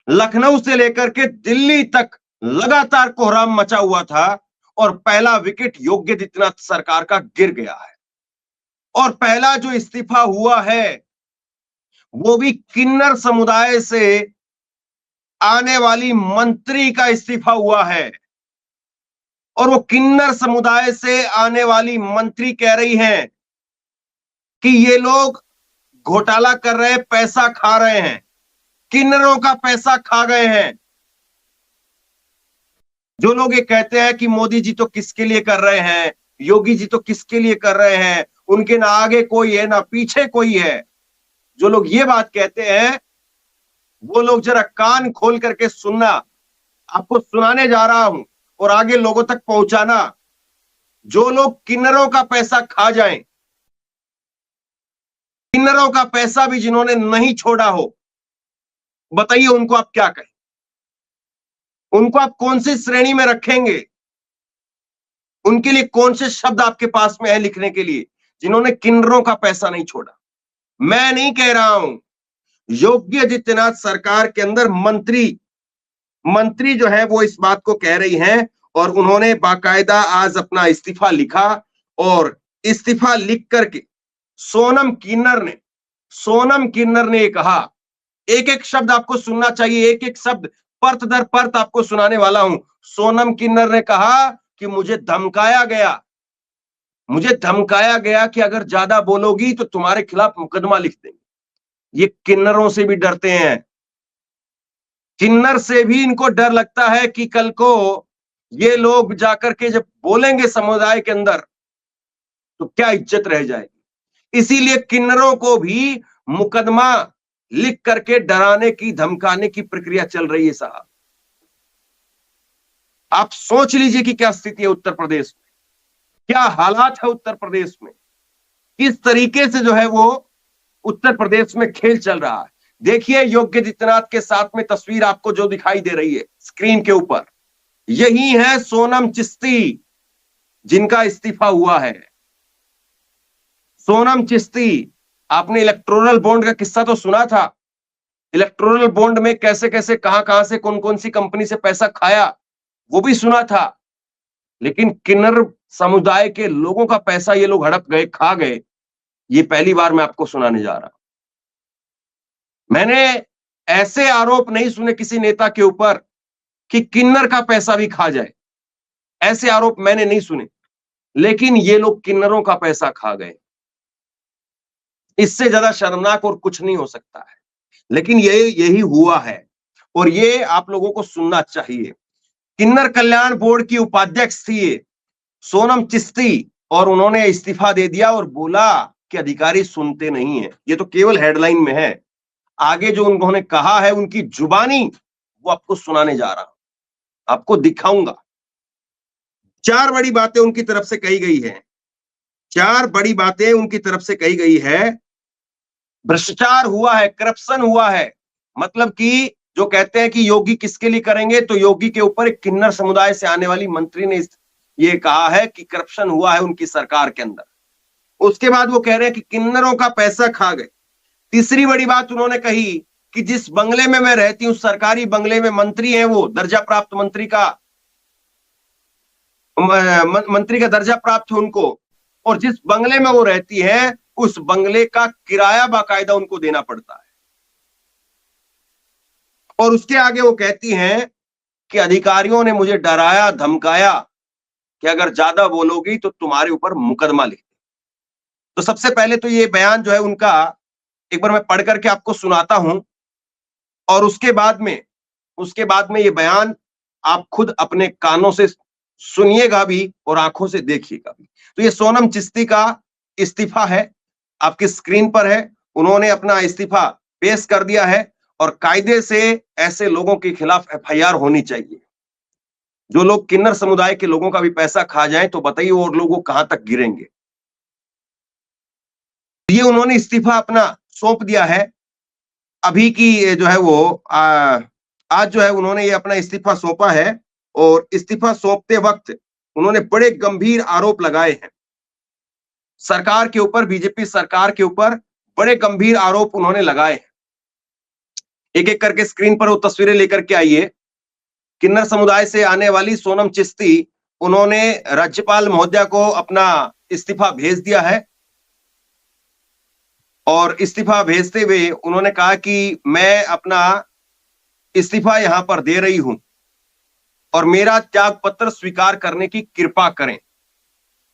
लखनऊ से लेकर के दिल्ली तक लगातार कोहराम मचा हुआ था और पहला विकेट योगी आदित्यनाथ सरकार का गिर गया है। और पहला जो इस्तीफा हुआ है वो भी किन्नर समुदाय से आने वाली मंत्री का इस्तीफा हुआ है। और वो किन्नर समुदाय से आने वाली मंत्री कह रही हैं कि ये लोग घोटाला कर रहे हैं, पैसा खा रहे हैं, किन्नरों का पैसा खा गए हैं। जो लोग ये कहते हैं कि मोदी जी तो किसके लिए कर रहे हैं, योगी जी तो किसके लिए कर रहे हैं, उनके ना आगे कोई है ना पीछे कोई है, जो लोग ये बात कहते हैं वो लोग जरा कान खोल करके सुनना। आपको सुनाने जा रहा हूं और आगे लोगों तक पहुंचाना। जो लोग किन्नरों का पैसा खा जाएं, किन्नरों का पैसा भी जिन्होंने नहीं छोड़ा हो, बताइए उनको आप क्या कहें, उनको आप कौन सी श्रेणी में रखेंगे, उनके लिए कौन से शब्द आपके पास में है लिखने के लिए, जिन्होंने किन्नरों का पैसा नहीं छोड़ा। मैं नहीं कह रहा हूं, योगी आदित्यनाथ सरकार के अंदर मंत्री जो है वो इस बात को कह रही हैं और उन्होंने बाकायदा आज अपना इस्तीफा लिखा। और इस्तीफा लिख करके सोनम किन्नर ने कहा, एक एक शब्द आपको सुनना चाहिए, एक एक शब्द परत दर परत आपको सुनाने वाला हूं। सोनम किन्नर ने कहा कि मुझे धमकाया गया कि अगर ज्यादा बोलोगी तो तुम्हारे खिलाफ मुकदमा लिख देंगे। ये किन्नरों से भी डरते हैं, किन्नर से भी इनको डर लगता है कि कल को ये लोग जाकर के जब बोलेंगे समुदाय के अंदर तो क्या इज्जत रह जाएगी। इसीलिए किन्नरों को भी मुकदमा लिख करके डराने की धमकाने की प्रक्रिया चल रही है साहब। आप सोच लीजिए कि क्या स्थिति है उत्तर प्रदेश में, क्या हालात है उत्तर प्रदेश में, किस तरीके से जो है वो उत्तर प्रदेश में खेल चल रहा है। देखिए योगी आदित्यनाथ के साथ में तस्वीर आपको जो दिखाई दे रही है स्क्रीन के ऊपर, यही है सोनम चिश्ती जिनका इस्तीफा हुआ है। सोनम चिश्ती, आपने इलेक्टोरल बॉन्ड का किस्सा तो सुना था, इलेक्टोरल बॉन्ड में कैसे कैसे कहां से कौन कौन सी कंपनी से पैसा खाया वो भी सुना था। लेकिन किन्नर समुदाय के लोगों का पैसा ये लोग हड़प गए, खा गए, ये पहली बार मैं आपको सुनाने जा रहा हूं। मैंने ऐसे आरोप नहीं सुने किसी नेता के ऊपर कि किन्नर का पैसा भी खा जाए, ऐसे आरोप मैंने नहीं सुने, लेकिन ये लोग किन्नरों का पैसा खा गए। इससे ज्यादा शर्मनाक और कुछ नहीं हो सकता है, लेकिन यही हुआ है और ये आप लोगों को सुनना चाहिए। किन्नर कल्याण बोर्ड की उपाध्यक्ष थी सोनम चिश्ती और उन्होंने इस्तीफा दे दिया और बोला कि अधिकारी सुनते नहीं है। ये तो केवल हेडलाइन में है, आगे जो उन्होंने कहा है उनकी जुबानी वो आपको सुनाने जा रहा हूं, आपको दिखाऊंगा। 4 बड़ी बातें उनकी तरफ से कही गई है, 4 बड़ी बातें उनकी तरफ से कही गई है। भ्रष्टाचार हुआ है, करप्शन हुआ है, मतलब कि जो कहते हैं कि योगी किसके लिए करेंगे, तो योगी के ऊपर एक किन्नर समुदाय से आने वाली मंत्री ने ये कहा है कि करप्शन हुआ है उनकी सरकार के अंदर। उसके बाद वो कह रहे हैं कि किन्नरों का पैसा खा गए। तीसरी बड़ी बात उन्होंने कही कि जिस बंगले में मैं रहती हूं, सरकारी बंगले में मंत्री है, वो दर्जा प्राप्त मंत्री का दर्जा प्राप्त है उनको, और जिस बंगले में वो रहती है उस बंगले का किराया बाकायदा उनको देना पड़ता है। और उसके आगे वो कहती हैं कि अधिकारियों ने मुझे डराया धमकाया कि अगर ज्यादा बोलोगी तो तुम्हारे ऊपर मुकदमा लिख दें। तो सबसे पहले तो ये बयान जो है उनका एक बार मैं पढ़ करके आपको सुनाता हूं और उसके बाद में ये बयान आप खुद अपने कानों से सुनिएगा भी और आंखों से देखिएगा भी। तो ये सोनम चिश्ती का इस्तीफा है, आपकी स्क्रीन पर है। उन्होंने अपना इस्तीफा पेश कर दिया है और कायदे से ऐसे लोगों के खिलाफ एफआईआर होनी चाहिए। जो लोग किन्नर समुदाय के लोगों का भी पैसा खा जाए तो बताइए और लोगों कहां तक गिरेंगे। ये उन्होंने इस्तीफा अपना सौंप दिया है। अभी की जो है वो आज जो है उन्होंने ये अपना इस्तीफा सौंपा है और इस्तीफा सौंपते वक्त उन्होंने बड़े गंभीर आरोप लगाए हैं सरकार के ऊपर, बीजेपी सरकार के ऊपर बड़े गंभीर आरोप उन्होंने लगाए हैं। एक एक करके स्क्रीन पर वो तस्वीरें लेकर के आइए। किन्नर समुदाय से आने वाली सोनम चिश्ती, उन्होंने राज्यपाल महोदया को अपना इस्तीफा भेज दिया है और इस्तीफा भेजते हुए उन्होंने कहा कि मैं अपना इस्तीफा यहां पर दे रही हूं और मेरा त्याग पत्र स्वीकार करने की कृपा करें।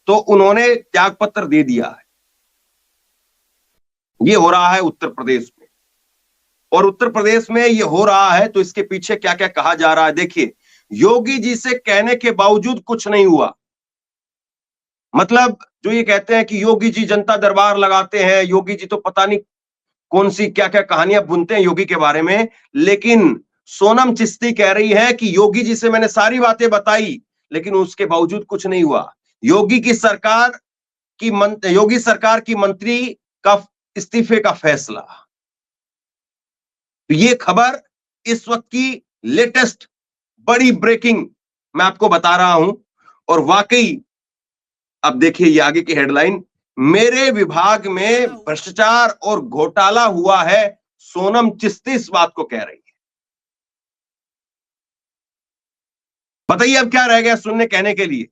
तो उन्होंने त्याग पत्र दे दिया है। ये हो रहा है उत्तर प्रदेश में, और उत्तर प्रदेश में ये हो रहा है तो इसके पीछे क्या क्या कहा जा रहा है देखिए। योगी जी से कहने के बावजूद कुछ नहीं हुआ। मतलब जो ये कहते हैं कि योगी जी जनता दरबार लगाते हैं, योगी जी तो पता नहीं कौन सी क्या क्या कहानियां बुनते हैं योगी के बारे में, लेकिन सोनम चिश्ती कह रही है कि योगी जी से मैंने सारी बातें बताई लेकिन उसके बावजूद कुछ नहीं हुआ। योगी सरकार की मंत्री का इस्तीफे का फैसला। तो ये खबर इस वक्त की लेटेस्ट बड़ी ब्रेकिंग मैं आपको बता रहा हूं। और वाकई अब देखिए ये आगे की हेडलाइन, मेरे विभाग में भ्रष्टाचार और घोटाला हुआ है, सोनम चिश्ती इस बात को कह रही है। बताइए अब क्या रह गया सुनने कहने के लिए।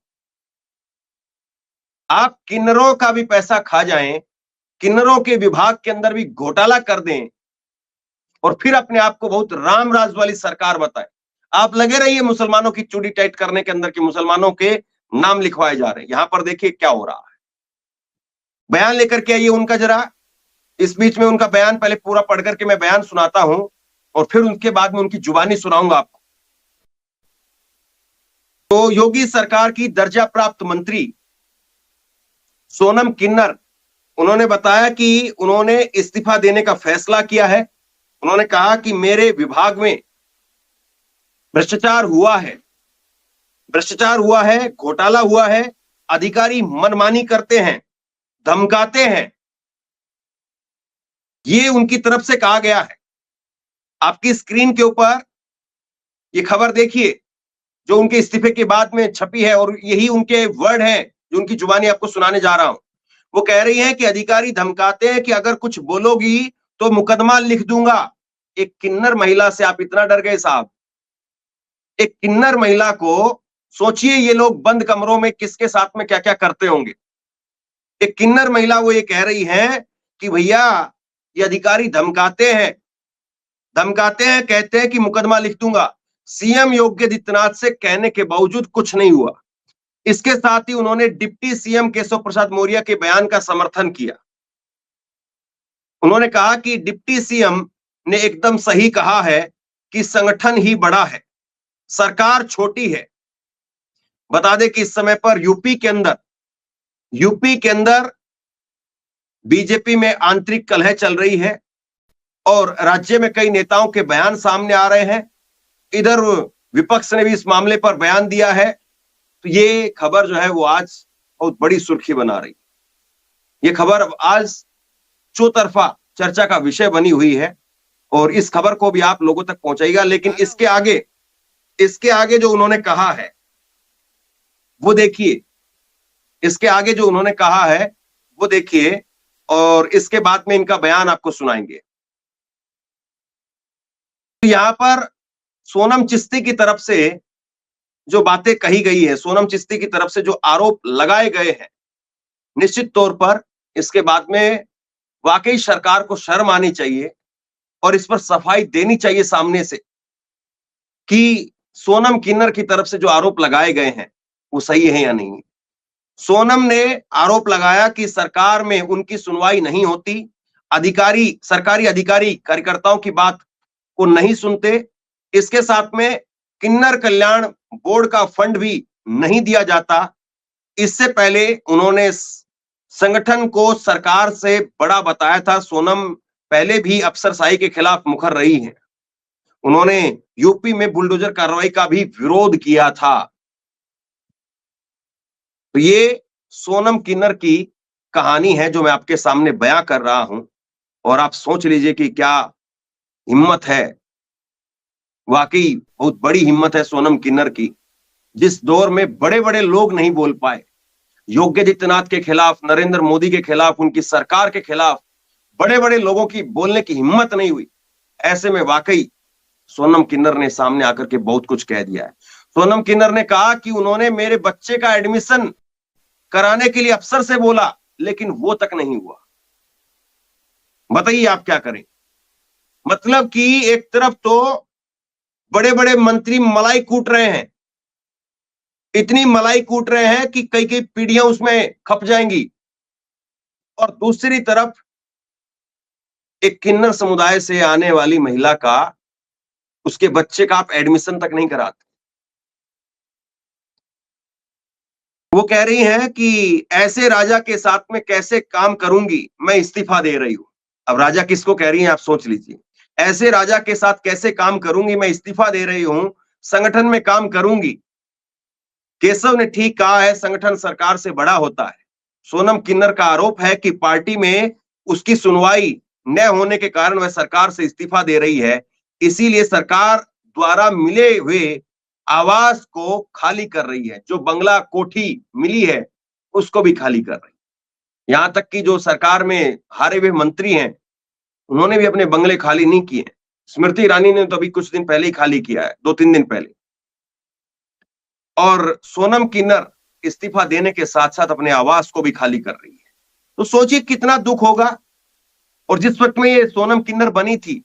आप किन्नरों का भी पैसा खा जाएं, किन्नरों के विभाग के अंदर भी घोटाला कर दें और फिर अपने आप को बहुत राम राज वाली सरकार बताएं। आप लगे रहिए मुसलमानों की चूड़ी टाइट करने के अंदर कि मुसलमानों के नाम लिखवाए जा रहे हैं। यहां पर देखिए क्या हो रहा है। बयान लेकर के आइए उनका जरा। इस बीच में उनका बयान पहले पूरा पढ़ करके मैं बयान सुनाता हूं और फिर उनके बाद में उनकी जुबानी सुनाऊंगा आपको। तो योगी सरकार की दर्जा प्राप्त मंत्री सोनम किन्नर, उन्होंने बताया कि उन्होंने इस्तीफा देने का फैसला किया है। उन्होंने कहा कि मेरे विभाग में भ्रष्टाचार हुआ है, घोटाला हुआ है, अधिकारी मनमानी करते हैं, धमकाते हैं, ये उनकी तरफ से कहा गया है। आपकी स्क्रीन के ऊपर ये खबर देखिए जो उनके इस्तीफे के बाद में छपी है और यही उनके वर्ड हैं जो उनकी जुबानी आपको सुनाने जा रहा हूं। वो कह रही है कि अधिकारी धमकाते हैं कि अगर कुछ बोलोगी तो मुकदमा लिख दूंगा। एक किन्नर महिला से आप इतना डर गए साहब। एक किन्नर महिला को सोचिए, ये लोग बंद कमरों में किसके साथ में क्या क्या करते होंगे। एक किन्नर महिला वो ये कह रही है कि भैया ये अधिकारी धमकाते हैं, कहते हैं कि मुकदमा लिख दूंगा। सीएम योगी आदित्यनाथ से कहने के बावजूद कुछ नहीं हुआ। इसके साथ ही उन्होंने डिप्टी सीएम केशव प्रसाद मौर्य के बयान का समर्थन किया। उन्होंने कहा कि डिप्टी सीएम ने एकदम सही कहा है कि संगठन ही बड़ा है, सरकार छोटी है। बता दें कि इस समय पर यूपी के अंदर बीजेपी में आंतरिक कलह चल रही है और राज्य में कई नेताओं के बयान सामने आ रहे हैं। इधर विपक्ष ने भी इस मामले पर बयान दिया है। तो ये खबर जो है वो आज बहुत बड़ी सुर्खी बना रही। ये खबर आज चौतरफा चर्चा का विषय बनी हुई है और इस खबर को भी आप लोगों तक पहुंचाइएगा। लेकिन इसके आगे जो उन्होंने कहा है वो देखिए, इसके आगे जो उन्होंने कहा है वो देखिए और इसके बाद में इनका बयान आपको सुनाएंगे। तो यहां पर सोनम चिश्ती की तरफ से जो बातें कही गई है, सोनम चिश्ती की तरफ से जो आरोप लगाए गए हैं, निश्चित तौर पर इसके बाद में वाकई सरकार को शर्म आनी चाहिए और इस पर सफाई देनी चाहिए सामने से कि सोनम किन्नर की तरफ से जो आरोप लगाए गए हैं वो सही है या नहीं। सोनम ने आरोप लगाया कि सरकार में उनकी सुनवाई नहीं होती, सरकारी अधिकारी कार्यकर्ताओं की बात को नहीं सुनते। इसके साथ में किन्नर कल्याण बोर्ड का फंड भी नहीं दिया जाता। इससे पहले उन्होंने संगठन को सरकार से बड़ा बताया था। सोनम पहले भी अफसरशाही के खिलाफ मुखर रही हैं। उन्होंने यूपी में बुलडोजर कार्रवाई का भी विरोध किया था। तो ये सोनम किन्नर की कहानी है जो मैं आपके सामने बयां कर रहा हूं और आप सोच लीजिए कि क्या हिम्मत है। वाकई बहुत बड़ी हिम्मत है सोनम किन्नर की। जिस दौर में बड़े बड़े लोग नहीं बोल पाए, योगी आदित्यनाथ के खिलाफ, नरेंद्र मोदी के खिलाफ, उनकी सरकार के खिलाफ बड़े बड़े लोगों की बोलने की हिम्मत नहीं हुई, ऐसे में वाकई सोनम किन्नर ने सामने आकर के बहुत कुछ कह दिया है। सोनम किन्नर ने कहा कि उन्होंने मेरे बच्चे का एडमिशन कराने के लिए अफसर से बोला, लेकिन वो तक नहीं हुआ। बताइए आप क्या करें। मतलब कि एक तरफ तो बड़े बड़े मंत्री मलाई कूट रहे हैं, इतनी मलाई कूट रहे हैं कि कई कई पीढ़ियां उसमें खप जाएंगी, और दूसरी तरफ एक किन्नर समुदाय से आने वाली महिला का, उसके बच्चे का आप एडमिशन तक नहीं कराते। वो कह रही हैं कि ऐसे राजा के साथ में कैसे काम करूंगी, मैं इस्तीफा दे रही हूं। अब राजा किसको कह रही हैं आप सोच लीजिए। ऐसे राजा के साथ कैसे काम करूंगी, मैं इस्तीफा दे रही हूं, संगठन में काम करूंगी। केशव ने ठीक कहा है, संगठन सरकार से बड़ा होता है। सोनम किन्नर का आरोप है कि पार्टी में उसकी सुनवाई न होने के कारण वह सरकार से इस्तीफा दे रही है, इसीलिए सरकार द्वारा मिले हुए आवास को खाली कर रही है। जो बंगला कोठी मिली है उसको भी खाली कर रही है। यहां तक कि जो सरकार में हारे हुए मंत्री हैं, उन्होंने भी अपने बंगले खाली नहीं किए। स्मृति ईरानी ने तो अभी कुछ दिन पहले ही खाली किया है, 2-3 दिन पहले। और सोनम किन्नर इस्तीफा देने के साथ साथ अपने आवास को भी खाली कर रही है। तो सोचिए कितना दुख होगा। और जिस वक्त में ये सोनम किन्नर बनी थी,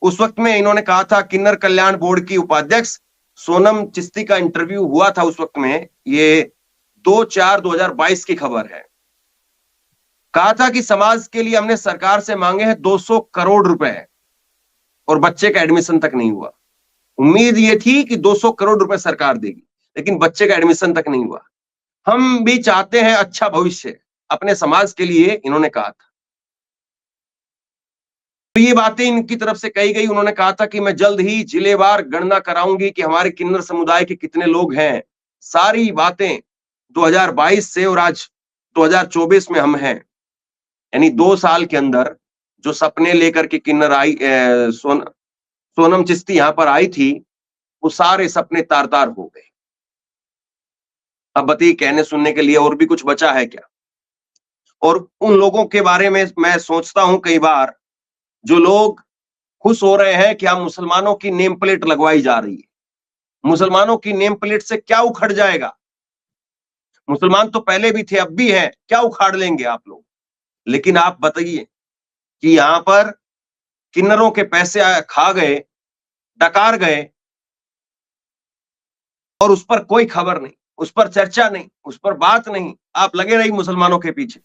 उस वक्त में इन्होंने कहा था, किन्नर कल्याण बोर्ड की उपाध्यक्ष सोनम चिश्ती का इंटरव्यू हुआ था उस वक्त में, ये 2/4/2022 की खबर है। कहा था कि समाज के लिए हमने सरकार से मांगे हैं 200 करोड़ रुपए और बच्चे का एडमिशन तक नहीं हुआ। उम्मीद ये थी कि 200 करोड़ रुपए सरकार देगी, लेकिन बच्चे का एडमिशन तक नहीं हुआ। हम भी चाहते हैं अच्छा भविष्य अपने समाज के लिए, इन्होंने कहा था। तो ये बातें इनकी तरफ से कही गई। उन्होंने कहा था कि मैं जल्द ही जिलेवार गणना कराऊंगी कि हमारे किन्नर समुदाय के कितने लोग हैं। सारी बातें 2022 से और आज 2024 में हम हैं, यानी 2 साल के अंदर जो सपने लेकर के किन्नर आई, सोनम चिश्ती यहां पर आई थी, वो सारे सपने तार तार हो गए। अब बताइए कहने सुनने के लिए और भी कुछ बचा है क्या। और उन लोगों के बारे में मैं सोचता हूं कई बार, जो लोग खुश हो रहे हैं कि हम मुसलमानों की नेम प्लेट लगवाई जा रही है। मुसलमानों की नेम प्लेट से क्या उखड़ जाएगा। मुसलमान तो पहले भी थे, अब भी हैं, क्या उखाड़ लेंगे आप लोग। लेकिन आप बताइए कि यहां पर किन्नरों के पैसे खा गए, डकार गए, और उस पर कोई खबर नहीं, उस पर चर्चा नहीं, उस पर बात नहीं। आप लगे रही मुसलमानों के पीछे।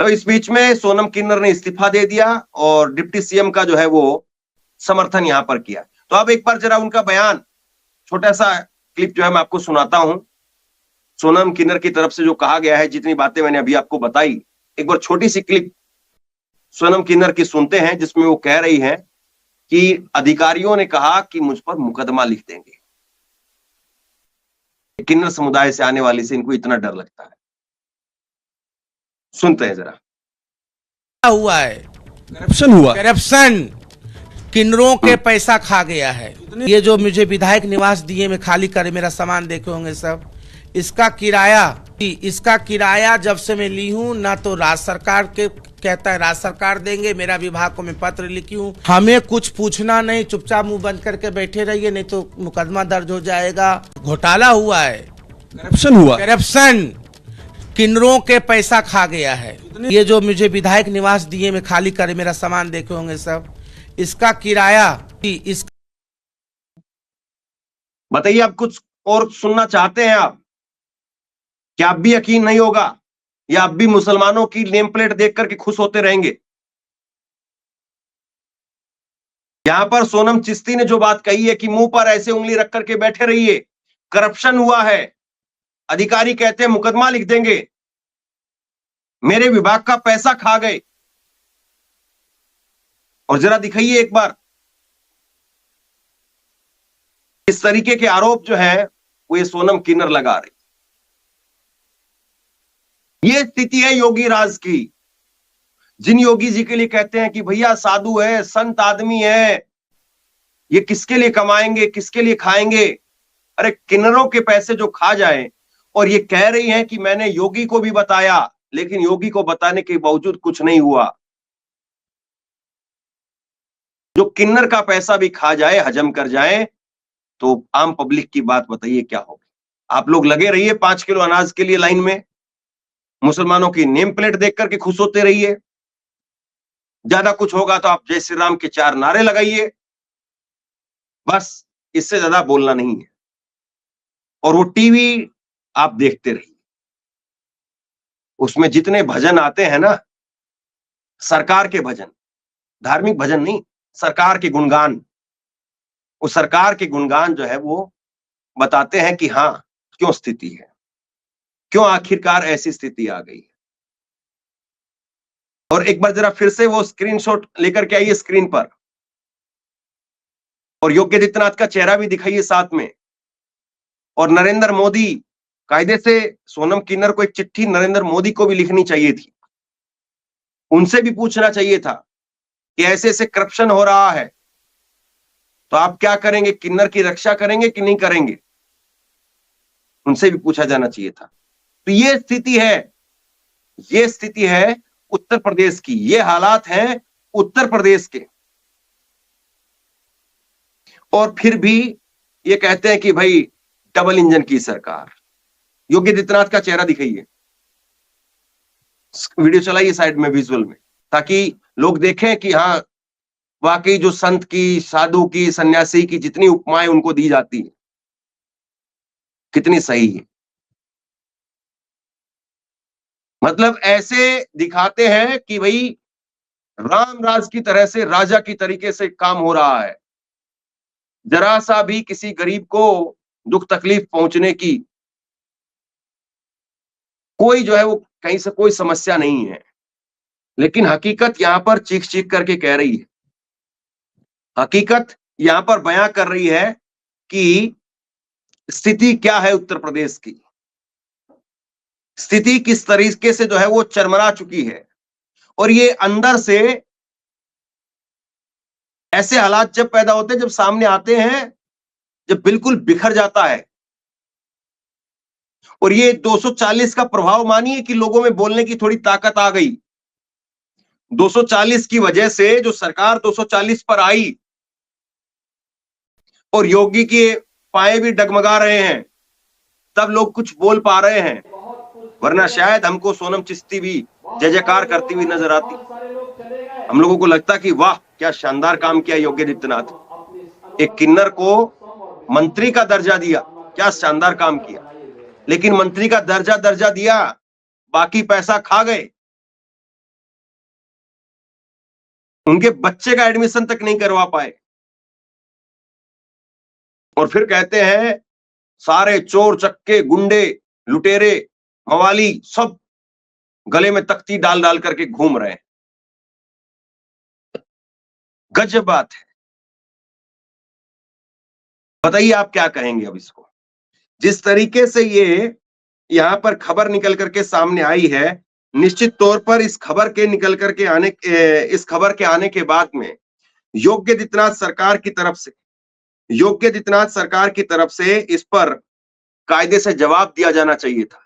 तो इस बीच में सोनम किन्नर ने इस्तीफा दे दिया और डिप्टी सीएम का जो है वो समर्थन यहां पर किया। तो अब एक बार जरा उनका बयान, छोटा सा क्लिप जो है मैं आपको सुनाता हूं। सोनम किन्नर की तरफ से जो कहा गया है, जितनी बातें मैंने अभी आपको बताई, एक बार छोटी सी क्लिप सोनम किन्नर की सुनते हैं, जिसमें वो कह रही हैं कि अधिकारियों ने कहा कि मुझ पर मुकदमा लिख देंगे। किन्नर समुदाय से आने वाले से इनको इतना डर लगता है। सुनते हैं जरा। हुआ है, करप्शन हुआ, करप्शन, किन्नरों के पैसा खा गया है। ये जो मुझे विधायक निवास दिए में खाली करे, मेरा सामान देखे होंगे सब, इसका किराया जब से मैं ली हूँ, ना तो राज्य सरकार के कहता है राज्य सरकार देंगे, मेरा विभाग को मैं पत्र लिखी हूँ, हमें कुछ पूछना नहीं, चुपचाप मुंह बंद करके बैठे रहिए, नहीं तो मुकदमा दर्ज हो जाएगा। घोटाला हुआ है, करप्शन हुआ, करप्शन, किन्नरों के पैसा खा गया है। ये जो मुझे विधायक निवास दिए में खाली करे, मेरा सामान देखे होंगे सब, इसका किराया बताइए आप कुछ और सुनना चाहते हैं आप? क्या आप भी यकीन नहीं होगा, या आप भी मुसलमानों की नेम प्लेट देख करके खुश होते रहेंगे? यहां पर सोनम चिश्ती ने जो बात कही है कि मुंह पर ऐसे उंगली रख करके बैठे रहिए, करप्शन हुआ है, अधिकारी कहते हैं मुकदमा लिख देंगे, मेरे विभाग का पैसा खा गए। और जरा दिखाइए एक बार, इस तरीके के आरोप जो है वो ये सोनम किन्नर लगा रही। ये स्थिति है योगी राज की। जिन योगी जी के लिए कहते हैं कि भैया साधु है, संत आदमी है, ये किसके लिए कमाएंगे, किसके लिए खाएंगे। अरे किन्नरों के पैसे जो खा जाए, और ये कह रही हैं कि मैंने योगी को भी बताया, लेकिन योगी को बताने के बावजूद कुछ नहीं हुआ। जो किन्नर का पैसा भी खा जाए, हजम कर जाए, तो आम पब्लिक की बात बताइए क्या होगी। आप लोग लगे रहिए 5 किलो अनाज के लिए लाइन में, मुसलमानों की नेम प्लेट देख करके खुश होते रहिए। ज्यादा कुछ होगा तो आप जय श्री राम के 4 नारे लगाइए, बस इससे ज्यादा बोलना नहीं है। और वो टीवी आप देखते रहिए, उसमें जितने भजन आते हैं ना, सरकार के भजन, धार्मिक भजन नहीं, सरकार के गुणगान, वो सरकार के गुणगान जो है वो बताते हैं कि हाँ क्यों स्थिति है, क्यों आखिरकार ऐसी स्थिति आ गई है। और एक बार जरा फिर से वो स्क्रीनशॉट लेकर के आइए स्क्रीन पर, और योगी आदित्यनाथ का चेहरा भी दिखाइए साथ में। और नरेंद्र मोदी, कायदे से सोनम किन्नर को एक चिट्ठी नरेंद्र मोदी को भी लिखनी चाहिए थी, उनसे भी पूछना चाहिए था कि ऐसे ऐसे करप्शन हो रहा है, तो आप क्या करेंगे, किन्नर की रक्षा करेंगे कि नहीं करेंगे, उनसे भी पूछा जाना चाहिए था। तो ये स्थिति है, ये स्थिति है उत्तर प्रदेश की, ये हालात हैं उत्तर प्रदेश के। और फिर भी ये कहते हैं कि भाई डबल इंजन की सरकार। योगी आदित्यनाथ का चेहरा दिखाइए, वीडियो चलाइए साइड में विजुअल में, ताकि लोग देखें कि हाँ वाकई जो संत की, साधु की, सन्यासी की जितनी उपमाएं उनको दी जाती है कितनी सही है। मतलब ऐसे दिखाते हैं कि भाई राम राज की तरह से, राजा की तरीके से काम हो रहा है, जरा सा भी किसी गरीब को दुख तकलीफ पहुंचने की कोई जो है वो कहीं से कोई समस्या नहीं है। लेकिन हकीकत यहां पर चीख चीख करके कह रही है, हकीकत यहां पर बयां कर रही है कि स्थिति क्या है उत्तर प्रदेश की, स्थिति किस तरीके से जो है वो चरमरा चुकी है। और ये अंदर से ऐसे हालात जब पैदा होते हैं, जब सामने आते हैं, जब बिल्कुल बिखर जाता है। और ये 240 का प्रभाव मानिए कि लोगों में बोलने की थोड़ी ताकत आ गई। 240 की वजह से जो सरकार 240 पर आई और योगी के पाए भी डगमगा रहे हैं, तब लोग कुछ बोल पा रहे हैं, वरना शायद हमको सोनम चिश्ती भी जय जयकार करती हुई नजर आती। हम लोगों को लगता कि वाह क्या शानदार काम किया योगी आदित्यनाथ, एक किन्नर को मंत्री का दर्जा दिया, क्या शानदार काम किया। लेकिन मंत्री का दर्जा दिया, बाकी पैसा खा गए, उनके बच्चे का एडमिशन तक नहीं करवा पाए। और फिर कहते हैं सारे चोर चक्के, गुंडे, लुटेरे, मवाली सब गले में तख्ती डाल डाल करके घूम रहे हैं। गजब बात है। बताइए आप क्या कहेंगे अब इसको। जिस तरीके से ये यहां पर खबर निकल करके सामने आई है, निश्चित तौर पर इस खबर के निकल करके आने, इस खबर के आने के बाद में योगी आदित्यनाथ सरकार की तरफ से, योगी आदित्यनाथ सरकार की तरफ से इस पर कायदे से जवाब दिया जाना चाहिए था।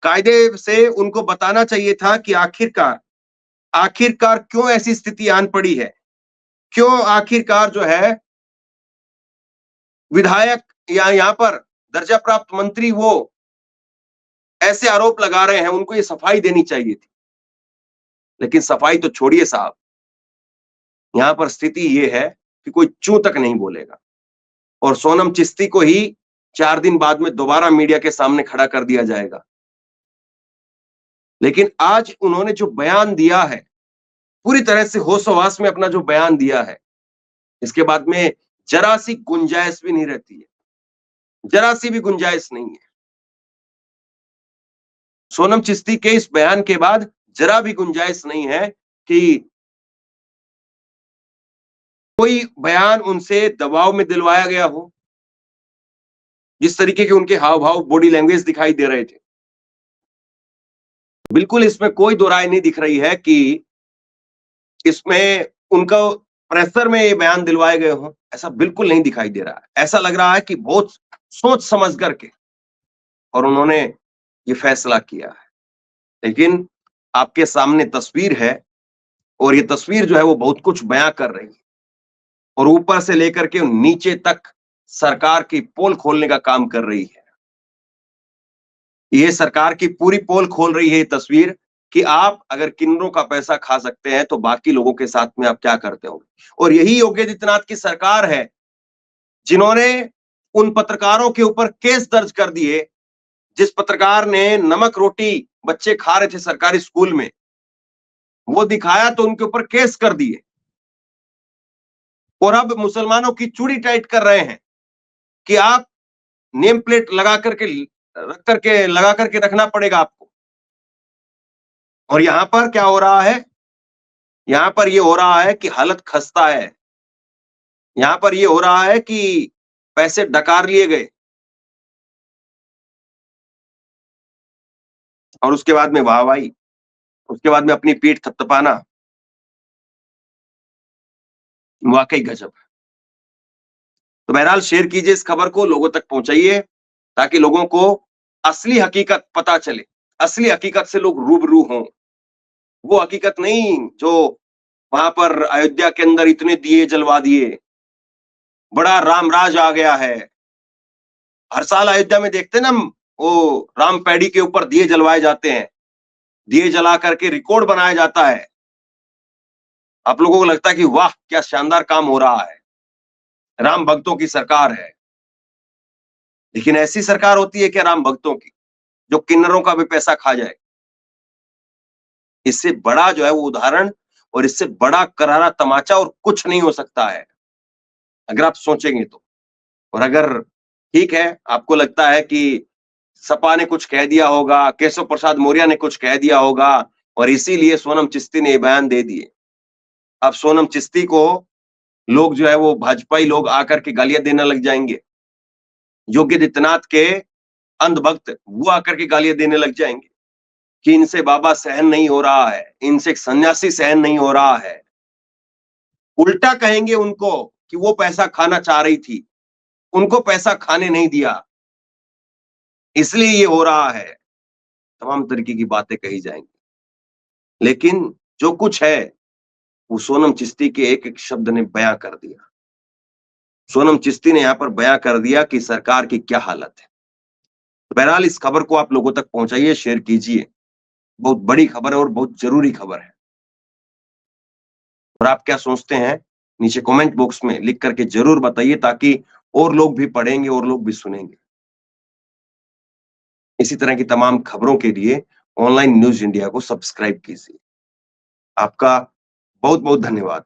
कायदे से उनको बताना चाहिए था कि आखिरकार क्यों ऐसी स्थिति आन पड़ी है, क्यों आखिरकार जो है विधायक या यहां पर दर्जा प्राप्त मंत्री वो ऐसे आरोप लगा रहे हैं, उनको ये सफाई देनी चाहिए थी। लेकिन सफाई तो छोड़िए साहब, यहां पर स्थिति ये है कि कोई चू तक नहीं बोलेगा। और सोनम चिश्ती को ही 4 दिन बाद में दोबारा मीडिया के सामने खड़ा कर दिया जाएगा। लेकिन आज उन्होंने जो बयान दिया है, पूरी तरह से होश-हवास में अपना जो बयान दिया है, इसके बाद में जरा सी गुंजाइश भी नहीं रहती है, जरा सी भी गुंजाइश नहीं है। सोनम चिश्ती के इस बयान के बाद जरा भी गुंजाइश नहीं है कि कोई बयान उनसे दबाव में दिलवाया गया हो। जिस तरीके के उनके हाव भाव, बॉडी लैंग्वेज दिखाई दे रहे थे, बिल्कुल इसमें कोई दो राय नहीं दिख रही है कि इसमें उनका प्रेशर में ये बयान दिलवाए गए हो, ऐसा बिल्कुल नहीं दिखाई दे रहा है। ऐसा लग रहा है कि बहुत सोच समझ करके और उन्होंने ये फैसला किया है। लेकिन आपके सामने तस्वीर है और ये तस्वीर जो है वो बहुत कुछ बयां कर रही है। और ऊपर से लेकर के नीचे तक सरकार की पोल खोलने का काम कर रही है। ये सरकार की पूरी पोल खोल रही है ये तस्वीर कि आप अगर किन्नरों का पैसा खा सकते हैं तो बाकी लोगों के साथ में आप क्या करते होंगे। और यही योगी आदित्यनाथ की सरकार है जिन्होंने उन पत्रकारों के ऊपर केस दर्ज कर दिए जिस पत्रकार ने नमक रोटी बच्चे खा रहे थे सरकारी स्कूल में, वो दिखाया तो उनके ऊपर केस कर दिए। और अब मुसलमानों की चूड़ी टाइट कर रहे हैं कि आप नेम प्लेट लगा करके रखना पड़ेगा आपको। और यहां पर क्या हो रहा है, यहां पर ये हो रहा है कि हालत खस्ता है। यहां पर ये हो रहा है कि पैसे डकार लिए गए और उसके बाद में वाहवाही, उसके बाद में अपनी पीठ थपथपाना, वाकई गजब। तो बहरहाल शेयर कीजिए इस खबर को, लोगों तक पहुंचाइए ताकि लोगों को असली हकीकत पता चले, असली हकीकत से लोग रूबरू हों। वो हकीकत नहीं जो वहां पर अयोध्या के अंदर इतने दिए जलवा दिए, बड़ा रामराज आ गया है। हर साल अयोध्या में देखते ना, वो राम पैड़ी के ऊपर दिए जलवाए जाते हैं, दिए जला करके रिकॉर्ड बनाया जाता है। आप लोगों को लगता है कि वाह क्या शानदार काम हो रहा है, राम भक्तों की सरकार है। लेकिन ऐसी सरकार होती है क्या राम भक्तों की, जो किन्नरों का भी पैसा खा जाए? इससे बड़ा जो है वो उदाहरण और इससे बड़ा करारा तमाचा और कुछ नहीं हो सकता है अगर आप सोचेंगे तो। और अगर ठीक है आपको लगता है कि सपा ने कुछ कह दिया होगा, केशव प्रसाद मौर्य ने कुछ कह दिया होगा और इसीलिए सोनम चिश्ती ने बयान दे दिए। अब सोनम चिश्ती को लोग जो है वो भाजपाई लोग आकर के गालियां देने लग जाएंगे। योगी आदित्यनाथ के अंधभक्त वो आकर के गालियां देने लग जाएंगे कि इनसे बाबा सहन नहीं हो रहा है, इनसे एक सन्यासी सहन नहीं हो रहा है। उल्टा कहेंगे उनको कि वो पैसा खाना चाह रही थी, उनको पैसा खाने नहीं दिया, इसलिए ये हो रहा है। तमाम तरीके की बातें कही जाएंगी, लेकिन जो कुछ है वो सोनम चिश्ती के एक एक शब्द ने बयां कर दिया। सोनम चिश्ती ने यहां पर बयां कर दिया कि सरकार की क्या हालत है। बहरहाल इस खबर को आप लोगों तक पहुंचाइए, शेयर कीजिए। बहुत बड़ी खबर है और बहुत जरूरी खबर है। और आप क्या सोचते हैं नीचे कमेंट बॉक्स में लिख करके जरूर बताइए ताकि और लोग भी पढ़ेंगे और लोग भी सुनेंगे। इसी तरह की तमाम खबरों के लिए ऑनलाइन न्यूज इंडिया को सब्सक्राइब कीजिए। आपका बहुत बहुत धन्यवाद।